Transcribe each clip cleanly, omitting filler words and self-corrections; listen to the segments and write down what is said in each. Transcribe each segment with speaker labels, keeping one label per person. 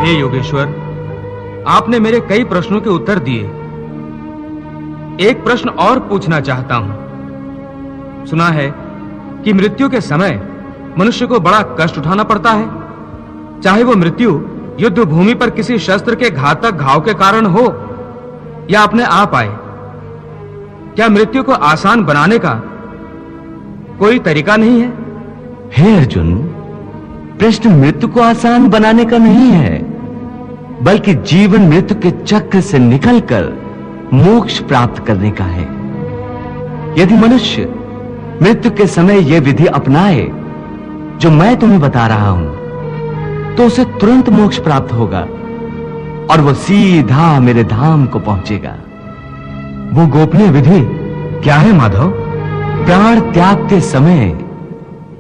Speaker 1: हे योगेश्वर, आपने मेरे कई प्रश्नों के उत्तर दिए। एक प्रश्न और पूछना चाहता हूं। सुना है कि मृत्यु के समय मनुष्य को बड़ा कष्ट उठाना पड़ता है, चाहे वो मृत्यु युद्ध भूमि पर किसी शस्त्र के घातक घाव के कारण हो या अपने आप आए। क्या मृत्यु को आसान बनाने का कोई तरीका नहीं है?
Speaker 2: हे अर्जुन, प्रश्न मृत्यु को आसान बनाने का नहीं है, बल्कि जीवन मृत्यु के चक्र से निकलकर मोक्ष प्राप्त करने का है। यदि मनुष्य मृत्यु के समय यह विधि अपनाए जो मैं तुम्हें बता रहा हूं, तो उसे तुरंत मोक्ष प्राप्त होगा और वो सीधा मेरे धाम को पहुंचेगा।
Speaker 1: वो गोपनीय विधि क्या है माधव?
Speaker 2: प्राण त्यागते समय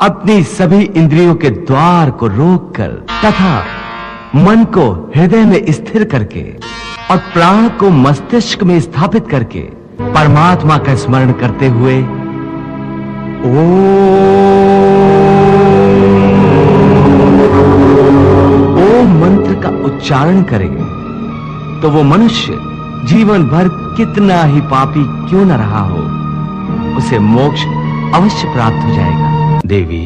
Speaker 2: अपनी सभी इंद्रियों के द्वार को रोककर तथा मन को हृदय में स्थिर करके और प्राण को मस्तिष्क में स्थापित करके परमात्मा का स्मरण करते हुए ओम मंत्र का उच्चारण करे, तो वो मनुष्य जीवन भर कितना ही पापी क्यों न रहा हो, उसे मोक्ष अवश्य प्राप्त हो जाएगा।
Speaker 1: देवी,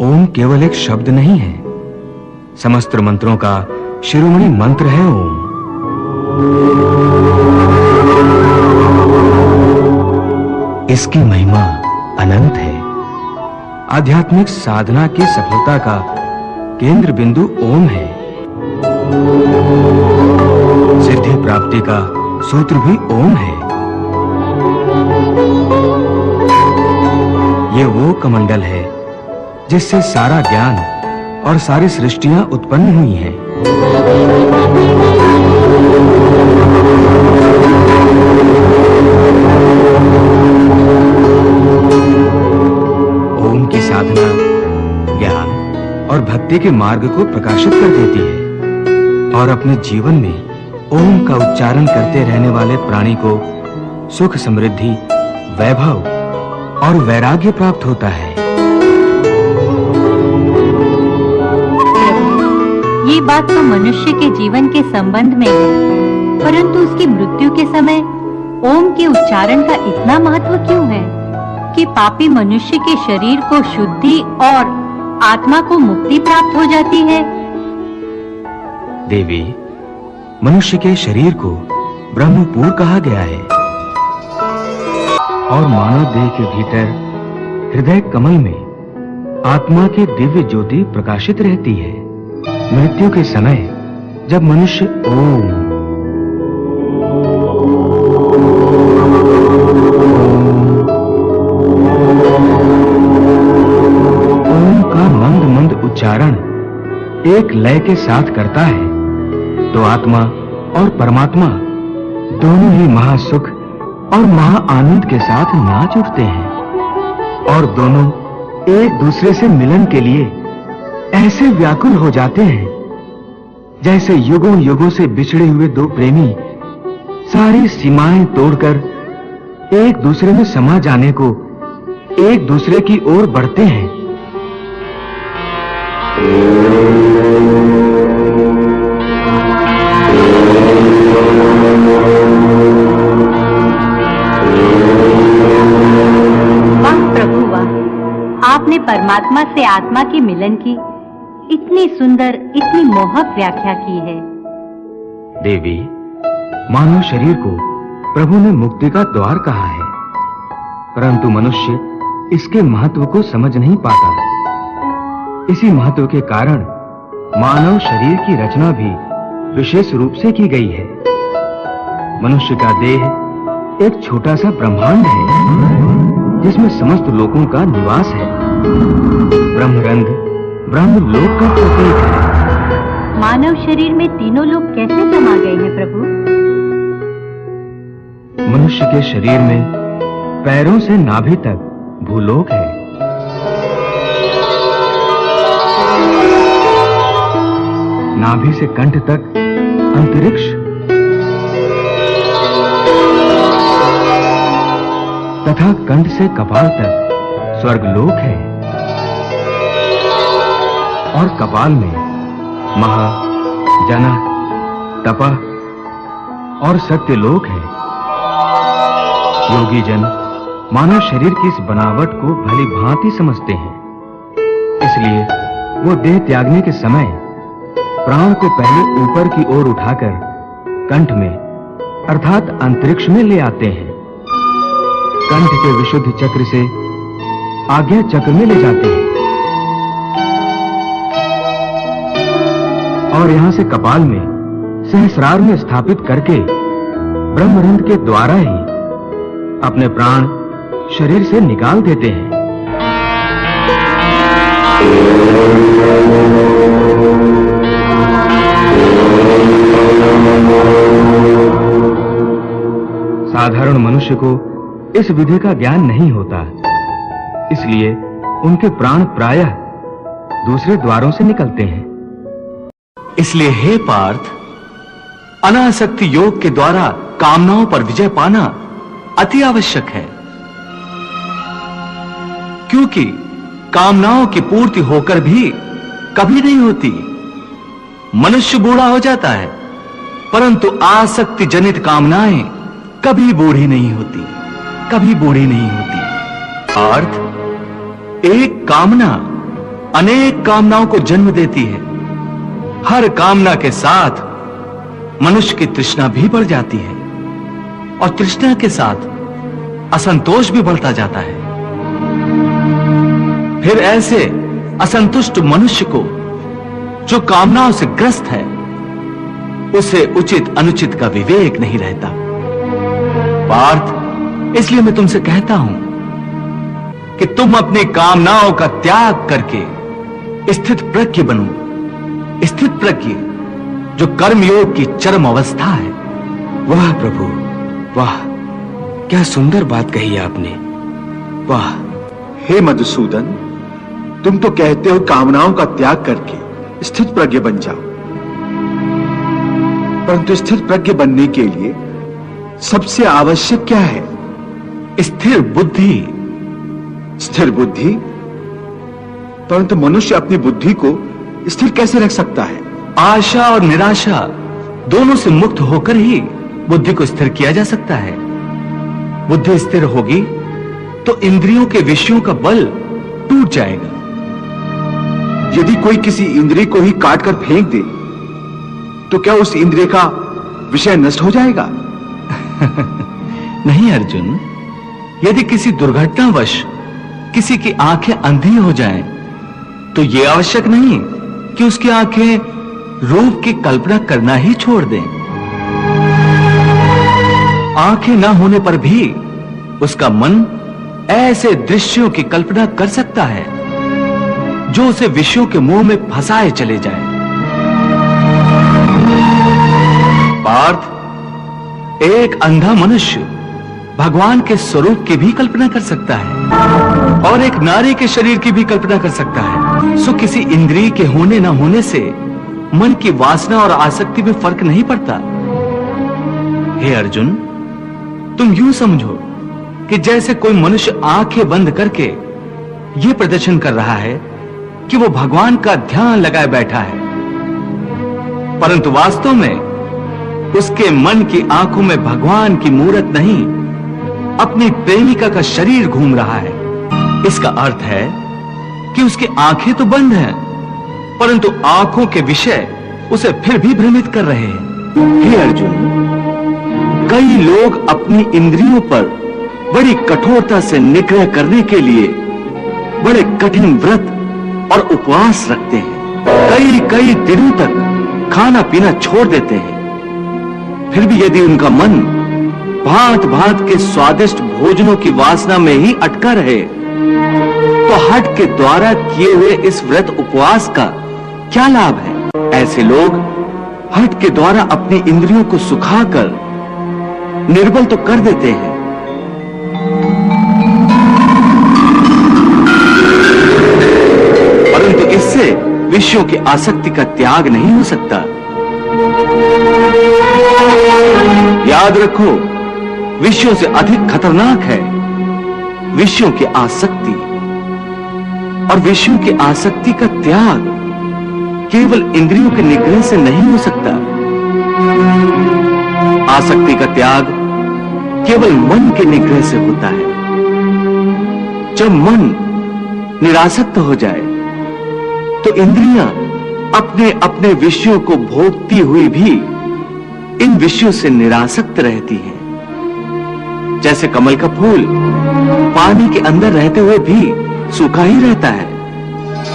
Speaker 1: ओम केवल एक शब्द नहीं है, समस्त मंत्रों का शिरोमणि मंत्र है ओम। इसकी महिमा अनंत है। आध्यात्मिक साधना की सफलता का केंद्र बिंदु ओम है। सिद्धि प्राप्ति का सूत्र भी ओम है। ये वो कमंडल है जिससे सारा ज्ञान और सारी सृष्टियां उत्पन्न हुई हैं। ओम की साधना ज्ञान और भक्ति के मार्ग को प्रकाशित कर देती है और अपने जीवन में ओम का उच्चारण करते रहने वाले प्राणी को सुख, समृद्धि, वैभव और वैराग्य प्राप्त होता है।
Speaker 3: ये बात तो मनुष्य के जीवन के संबंध में है, परंतु उसकी मृत्यु के समय ओम के उच्चारण का इतना महत्व क्यों है कि पापी मनुष्य के शरीर को शुद्धि और आत्मा को मुक्ति प्राप्त हो जाती है?
Speaker 1: देवी, मनुष्य के शरीर को ब्रह्मपुर कहा गया है और मानव देह के भीतर हृदय कमल में आत्मा की दिव्य ज्योति प्रकाशित रहती है। मृत्यु के समय जब मनुष्य ओम का मंद मंद उच्चारण एक लय के साथ करता है, तो आत्मा और परमात्मा दोनों ही महासुख और महा आनंद के साथ नाच उठते हैं और दोनों एक दूसरे से मिलन के लिए ऐसे व्याकुल हो जाते हैं जैसे युगों युगों से बिछड़े हुए दो प्रेमी सारी सीमाएं तोड़कर एक दूसरे में समा जाने को एक दूसरे की ओर बढ़ते हैं।
Speaker 3: वाह प्रभु वाह, आपने परमात्मा से आत्मा के मिलन की इतनी सुंदर, इतनी मोहक व्याख्या की है।
Speaker 1: देवी, मानव शरीर को प्रभु ने मुक्ति का द्वार कहा है, परंतु मनुष्य इसके महत्व को समझ नहीं पाता। इसी महत्व के कारण मानव शरीर की रचना भी विशेष रूप से की गई है। मनुष्य का देह एक छोटा सा ब्रह्मांड है जिसमें समस्त लोकों का निवास है। ब्रह्मरंध्र ब्रह्मलोक का प्रतीक है।
Speaker 3: मानव शरीर में तीनों लोग कैसे समा गए हैं प्रभु?
Speaker 1: मनुष्य के शरीर में पैरों से नाभि तक भूलोक है। नाभि से कंठ तक अंतरिक्ष तथा कंठ से कपाल तक स्वर्गलोक है और कपाल में महा, जना, तपः और सत्यलोक है। योगी जन मानव शरीर की इस बनावट को भली भांति समझते हैं, इसलिए वो देह त्यागने के समय प्राण को पहले ऊपर की ओर उठाकर कंठ में अर्थात अंतरिक्ष में ले आते हैं। कंठ के विशुद्ध चक्र से आज्ञा चक्र में ले जाते हैं और यहां से कपाल में सहस्रार में स्थापित करके ब्रह्मरंध्र के द्वारा ही अपने प्राण शरीर से निकाल देते हैं। साधारण मनुष्य को इस विधि का ज्ञान नहीं होता, इसलिए उनके प्राण प्रायः दूसरे द्वारों से निकलते हैं।
Speaker 2: इसलिए हे पार्थ, अनासक्ति योग के द्वारा कामनाओं पर विजय पाना अति आवश्यक है, क्योंकि कामनाओं की पूर्ति होकर भी कभी नहीं होती। मनुष्य बूढ़ा हो जाता है, परंतु आसक्ति जनित कामनाएं कभी बूढ़ी नहीं होती, कभी बूढ़ी नहीं होती। अर्थ, एक कामना अनेक कामनाओं को जन्म देती है। हर कामना के साथ मनुष्य की तृष्णा भी बढ़ जाती है और तृष्णा के साथ असंतोष भी बढ़ता जाता है। फिर ऐसे असंतुष्ट मनुष्य को जो कामनाओं से ग्रस्त है, उसे उचित अनुचित का विवेक नहीं रहता। पार्थ, इसलिए मैं तुमसे कहता हूं कि तुम अपनी कामनाओं का त्याग करके स्थित प्रज्ञ बनो। स्थित प्रज्ञ जो कर्मयोग की चरम अवस्था है।
Speaker 1: वाह प्रभु, वाह, क्या सुंदर बात कही आपने। वाह।
Speaker 4: हे मधुसूदन, तुम तो कहते हो कामनाओं का त्याग करके स्थित प्रज्ञ बन जाओ, परंतु स्थित प्रज्ञ बनने के लिए सबसे आवश्यक क्या है?
Speaker 2: स्थिर बुद्धि।
Speaker 4: स्थिर बुद्धि? परंतु मनुष्य अपनी बुद्धि को स्थिर कैसे रख सकता है?
Speaker 2: आशा और निराशा दोनों से मुक्त होकर ही बुद्धि को स्थिर किया जा सकता है। बुद्धि स्थिर होगी तो इंद्रियों के विषयों का बल टूट जाएगा।
Speaker 4: यदि कोई किसी इंद्रिय को ही काट कर फेंक दे तो क्या उस इंद्रिय का विषय नष्ट हो जाएगा?
Speaker 2: नहीं अर्जुन, यदि किसी दुर्घटनावश किसी की आंखें अंधी हो जाएं, तो यह आवश्यक नहीं कि उसकी आंखें रूप की कल्पना करना ही छोड़ दें। आंखें न होने पर भी उसका मन ऐसे दृश्यों की कल्पना कर सकता है जो उसे विषयों के मुंह में फंसाए चले जाए। पार्थ, एक अंधा मनुष्य भगवान के स्वरूप की भी कल्पना कर सकता है और एक नारी के शरीर की भी कल्पना कर सकता है। सो किसी इंद्रिय के होने न होने से मन की वासना और आसक्ति में फर्क नहीं पड़ता। हे अर्जुन, तुम यूं समझो कि जैसे कोई मनुष्य आंखें बंद करके यह प्रदर्शन कर रहा है कि वो भगवान का ध्यान लगाए बैठा है, परंतु वास्तव में उसके मन की आंखों में भगवान की मूरत नहीं, अपनी प्रेमिका का शरीर घूम रहा है। इसका अर्थ है कि उसकी आंखें तो बंद हैं, परंतु आंखों के विषय उसे फिर भी भ्रमित कर रहे हैं। हे अर्जुन, कई लोग अपनी इंद्रियों पर बड़ी कठोरता से निग्रह करने के लिए बड़े कठिन व्रत और उपवास रखते हैं। कई कई दिनों तक खाना पीना छोड़ देते हैं। फिर भी यदि उनका मन भांत भांत के स्वादिष्ट भोजनों की वासना में ही अटका रहे, तो हठ के द्वारा किए हुए इस व्रत उपवास का क्या लाभ है? ऐसे लोग हठ के द्वारा अपनी इंद्रियों को सुखाकर निर्बल तो कर देते हैं, परंतु इससे विषयों की आसक्ति का त्याग नहीं हो सकता। याद रखो, विषयों से अधिक खतरनाक है विषयों की आसक्ति, और विषयों की आसक्ति का त्याग केवल इंद्रियों के निग्रह से नहीं हो सकता। आसक्ति का त्याग केवल मन के निग्रह से होता है। जब मन निरासक्त हो जाए तो इंद्रियां अपने अपने विषयों को भोगती हुई भी इन विषयों से निरासक्त रहती हैं। जैसे कमल का फूल पानी के अंदर रहते हुए भी सूखा ही रहता है,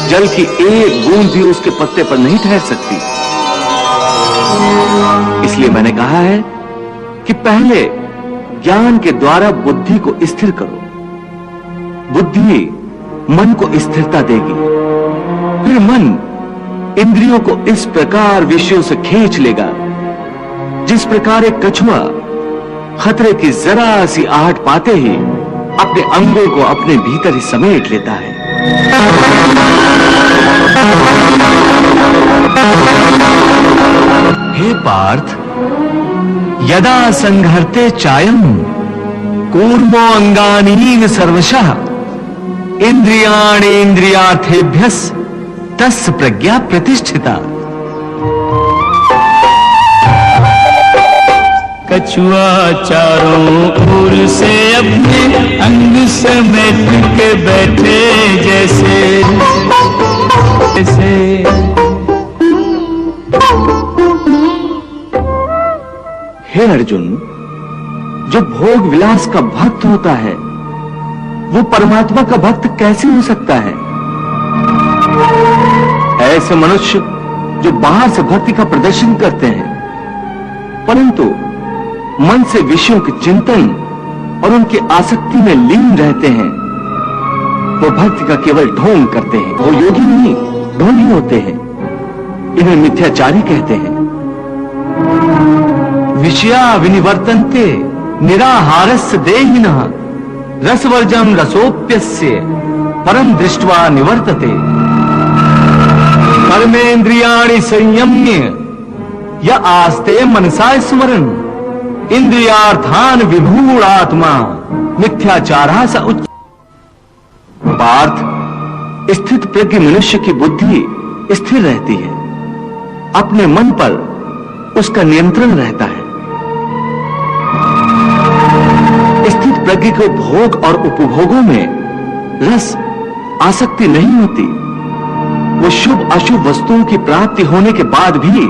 Speaker 2: जल की एक बूंद भी उसके पत्ते पर नहीं ठहर सकती। इसलिए मैंने कहा है कि पहले ज्ञान के द्वारा बुद्धि को स्थिर करो। बुद्धि मन को स्थिरता देगी, फिर मन इंद्रियों को इस प्रकार विषयों से खींच लेगा जिस प्रकार एक कछुआ खतरे की जरा सी आहट पाते ही अपने अंगों को अपने भीतर ही समेट लेता है।
Speaker 1: हे पार्थ, यदा संघर्ते चायम कूर्मो अंगानीन सर्वशः इंद्रियाणि इंद्रियार्थेभ्यस् तस्य प्रज्ञा प्रतिष्ठिता।
Speaker 5: कछुआ चारों ओर से अपने अंग समेट के बैठे जैसे
Speaker 2: हे अर्जुन, जो भोग विलास का भक्त होता है वो परमात्मा का भक्त कैसे हो सकता है? ऐसे मनुष्य जो बाहर से भक्ति का प्रदर्शन करते हैं परंतु मन से विषयों के चिंतन और उनकी आसक्ति में लीन रहते हैं, वो भक्ति का केवल ढोंग करते हैं। वो योगी नहीं, ढोंगी होते हैं। इन्हें मिथ्याचारी कहते हैं।
Speaker 1: विषया विनिवर्तन्ते निराहारस्य देहिनः रसवर्जम रसोप्यस्य परम दृष्ट्वा निवर्तते। कर्मेन्द्रियाणि संयम्य य आस्ते मनसा स्मरन् इंद्रियार्थान विभूणात्मा मिथ्याचारः स उच्च।
Speaker 2: पार्थ, स्थित प्रज्ञ मनुष्य की बुद्धि स्थिर रहती है, अपने मन पर उसका नियंत्रण रहता है। स्थित प्रज्ञ को भोग और उपभोगों में रस आसक्ति नहीं होती। वो शुभ अशुभ वस्तुओं की प्राप्ति होने के बाद भी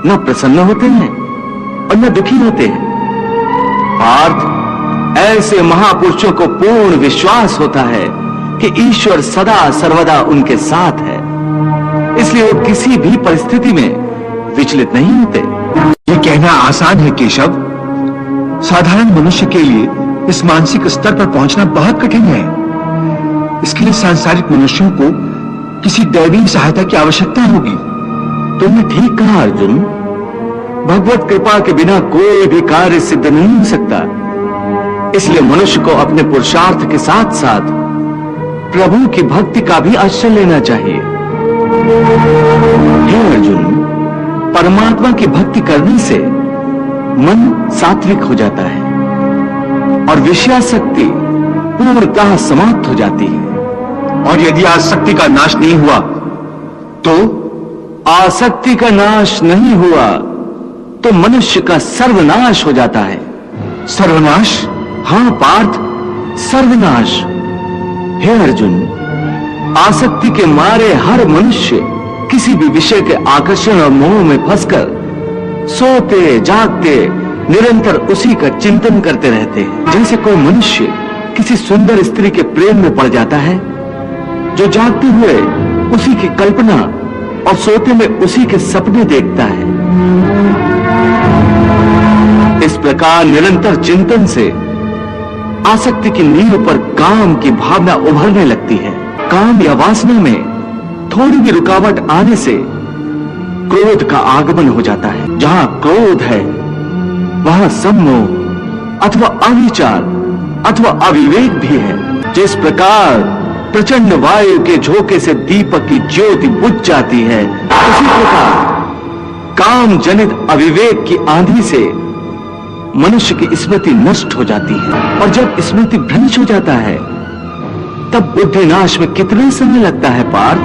Speaker 2: न प्रसन्न होते हैं और न दुखी होते हैं। पार्थ, ऐसे महापुरुषों को पूर्ण विश्वास होता है कि ईश्वर सदा सर्वदा उनके साथ है, इसलिए वो किसी भी परिस्थिति में विचलित नहीं होते।
Speaker 4: ये कहना आसान है केशव, साधारण मनुष्य के लिए इस मानसिक स्तर पर पहुंचना बहुत कठिन है। इसके लिए सांसारिक मनुष्यों को किसी दैवीय सहायता की आवश्यकता होगी।
Speaker 2: तुमने ठीक कहा अर्जुन, भगवत कृपा के बिना कोई भी कार्य सिद्ध नहीं हो सकता। इसलिए मनुष्य को अपने पुरुषार्थ के साथ साथ प्रभु की भक्ति का भी आश्रय लेना चाहिए। हे अर्जुन, परमात्मा की भक्ति करने से मन सात्विक हो जाता है और विषयासक्ति पूर्णतः समाप्त हो जाती है।
Speaker 4: और यदि आसक्ति का नाश नहीं हुआ तो?
Speaker 2: आसक्ति का नाश नहीं हुआ तो मनुष्य का सर्वनाश हो जाता है।
Speaker 4: सर्वनाश?
Speaker 2: हां पार्थ, सर्वनाश। हे अर्जुन, आसक्ति के मारे हर मनुष्य किसी भी विषय के आकर्षण और मोह में फंसकर सोते जागते निरंतर उसी का चिंतन करते रहते हैं। जैसे कोई मनुष्य किसी सुंदर स्त्री के प्रेम में पड़ जाता है, जो जागते हुए उसी की कल्पना और सोते में उसी के सपने देखता है। इस प्रकार निरंतर चिंतन से आसक्ति की नींव पर काम की भावना उभरने लगती है। काम या वासना में थोड़ी भी रुकावट आने से क्रोध का आगमन हो जाता है। जहां क्रोध है वहां सम्मोह अथवा अविचार अथवा अविवेक भी है। जिस प्रकार प्रचंड वायु के झोंके से दीपक की ज्योति बुझ जाती है, उसी प्रकार काम जनित अविवेक की आंधी से मनुष्य की स्मृति नष्ट हो जाती है। और जब स्मृति भ्रंश हो जाता है तब बुद्धि नाश में कितना समय लगता है पार्थ?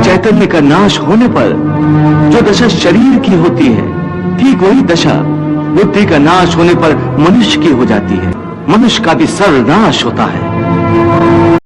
Speaker 2: चैतन्य का नाश होने पर जो दशा शरीर की होती है, ठीक वही दशा बुद्धि का नाश होने पर मनुष्य की हो जाती है। मनुष्य का भी सर्वनाश होता है।